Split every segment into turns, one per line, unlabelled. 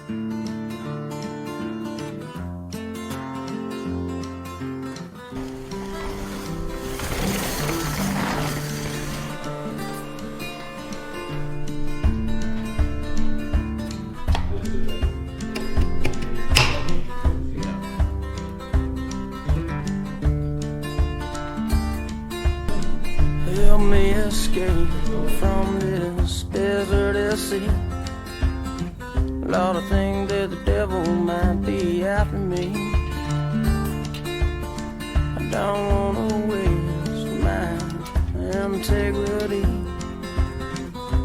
Help me escape from this deserted sea. Lord, I think that the devil might be after me. I don't wanna waste my integrity.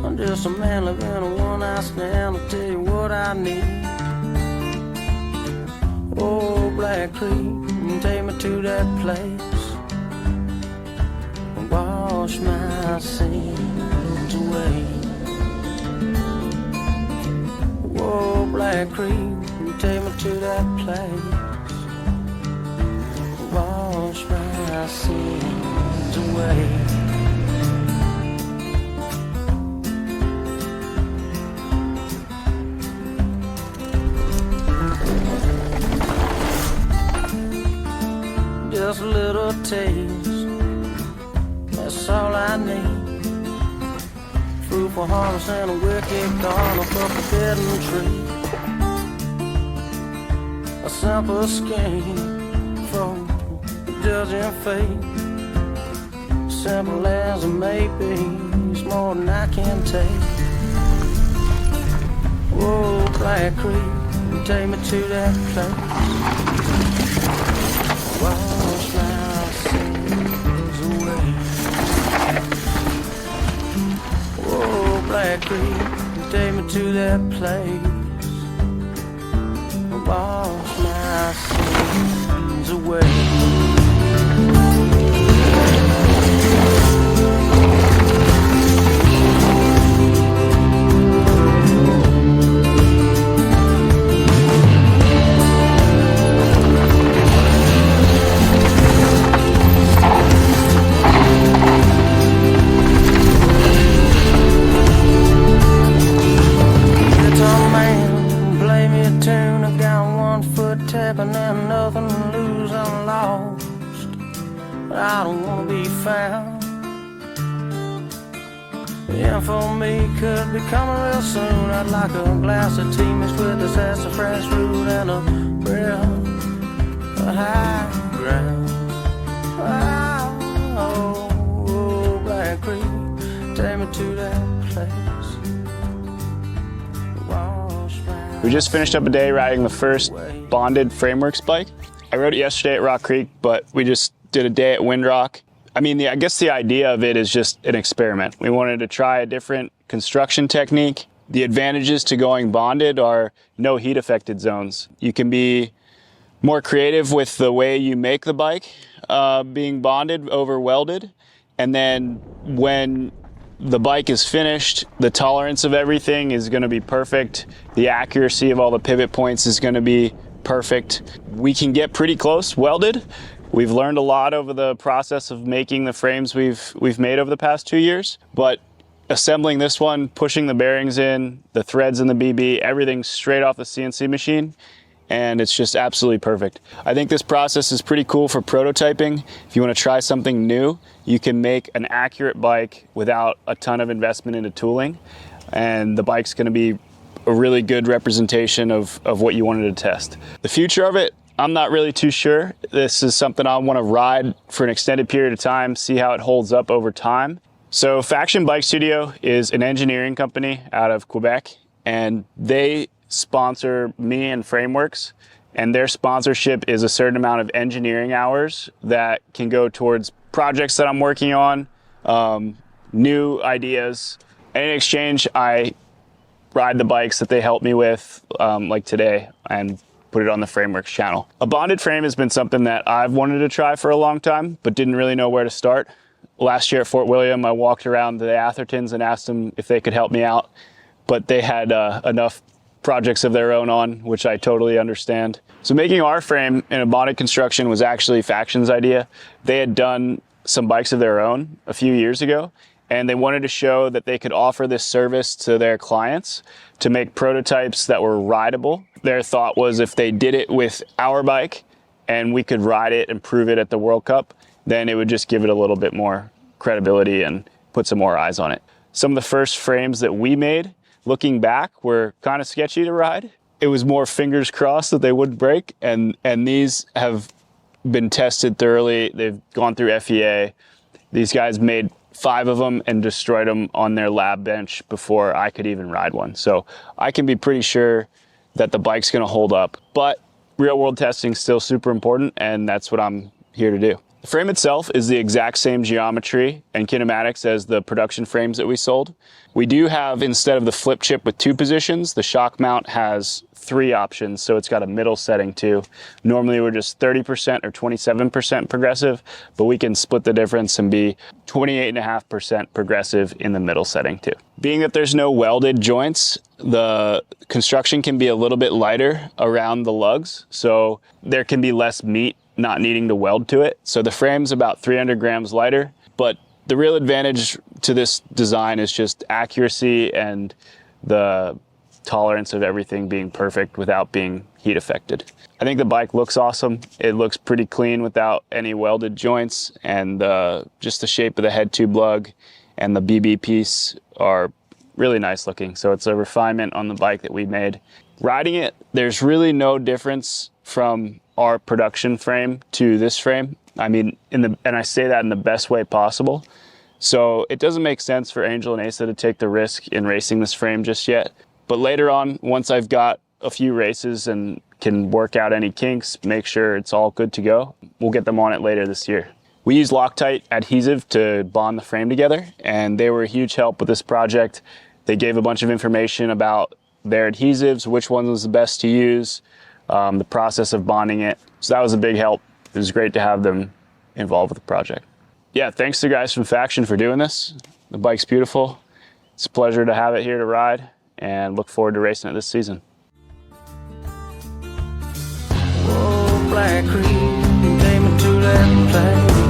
I'm just a man living a one-night stand. I'll tell you what I need. Oh, Black Creek, take me to that place. Wash my sins away. Whoa, Black Creek, take me to that place. Wash my sins away. Just a little taste, that's all I need. Fruitful harvest and a wicked garden of a forbidden tree. A simple scheme for judging fate. Simple as it may be, it's more than I can take. Whoa, Black Creek, take me to that place. Wash my sins away. Whoa, Black Creek, take me to that place. Wash my sins away. Tapping and nothing to lose, I'm lost, but I don't wanna be found. The info me could be coming real soon. I'd like a glass of tea mixed with a sassafras root and a breath of high ground. Oh, Black Creek, take me to that place.
We just finished up a day riding the first bonded Frameworks bike. I rode it yesterday at Rock Creek, but we just did a day at Windrock. I mean, I guess the idea of it is just an experiment. We wanted to try a different construction technique. The advantages to going bonded are no heat affected zones. You can be more creative with the way you make the bike, being bonded over welded. And then when the bike is finished, the tolerance of everything is going to be perfect. The accuracy of all the pivot points is going to be perfect. We can get pretty close welded. We've learned a lot over the process of making the frames we've made over the past 2 years, but assembling this one, pushing the bearings in, the threads in the BB, everything straight off the CNC machine, and it's just absolutely perfect. I think this process is pretty cool for prototyping. If you want to try something new, you can make an accurate bike without a ton of investment into tooling, and the bike's going to be a really good representation of what you wanted to test. The future of it, I'm not really too sure. This is something I want to ride for an extended period of time, see how it holds up over time. So Faction Bike Studio is an engineering company out of Quebec, and they sponsor me and Frameworks, and their sponsorship is a certain amount of engineering hours that can go towards projects that I'm working on, new ideas. And in exchange, I ride the bikes that they help me with, like today, and put it on the Frameworks channel. A bonded frame has been something that I've wanted to try for a long time, but didn't really know where to start. Last year at Fort William, I walked around the Athertons and asked them if they could help me out, but they had enough projects of their own on, which I totally understand. So making our frame in a bonded construction was actually Faction's idea. They had done some bikes of their own a few years ago, and they wanted to show that they could offer this service to their clients to make prototypes that were rideable. Their thought was if they did it with our bike and we could ride it and prove it at the World Cup, then it would just give it a little bit more credibility and put some more eyes on it. Some of the first frames that we made, looking back, were kind of sketchy to ride. It was more fingers crossed that they wouldn't break, and these have been tested thoroughly. They've gone through FEA. These guys made 5 of them and destroyed them on their lab bench before I could even ride one. So I can be pretty sure that the bike's gonna hold up, but real world testing is still super important, and that's what I'm here to do. The frame itself is the exact same geometry and kinematics as the production frames that we sold. We do have, instead of the flip chip with 2 positions, the shock mount has 3 options, so it's got a middle setting too. Normally we're just 30% or 27% progressive, but we can split the difference and be 28.5% progressive in the middle setting too. Being that there's no welded joints, the construction can be a little bit lighter around the lugs, so there can be less meat not needing to weld to it. So the frame's about 300 grams lighter, but the real advantage to this design is just accuracy and the tolerance of everything being perfect without being heat affected. I think the bike looks awesome. It looks pretty clean without any welded joints, and just the shape of the head tube lug and the BB piece are really nice looking. So it's a refinement on the bike that we made. Riding it, there's really no difference from our production frame to this frame. I mean, and I say that in the best way possible. So it doesn't make sense for Angel and Asa to take the risk in racing this frame just yet. But later on, once I've got a few races and can work out any kinks, make sure it's all good to go, we'll get them on it later this year. We use Loctite adhesive to bond the frame together, and they were a huge help with this project. They gave a bunch of information about their adhesives, which one was the best to use, the process of bonding it. So that was a big help. It was great to have them involved with the project. Yeah, thanks to the guys from Faction for doing this. The bike's beautiful. It's a pleasure to have it here to ride, and look forward to racing it this season.
Whoa, Black Creek, came into that place.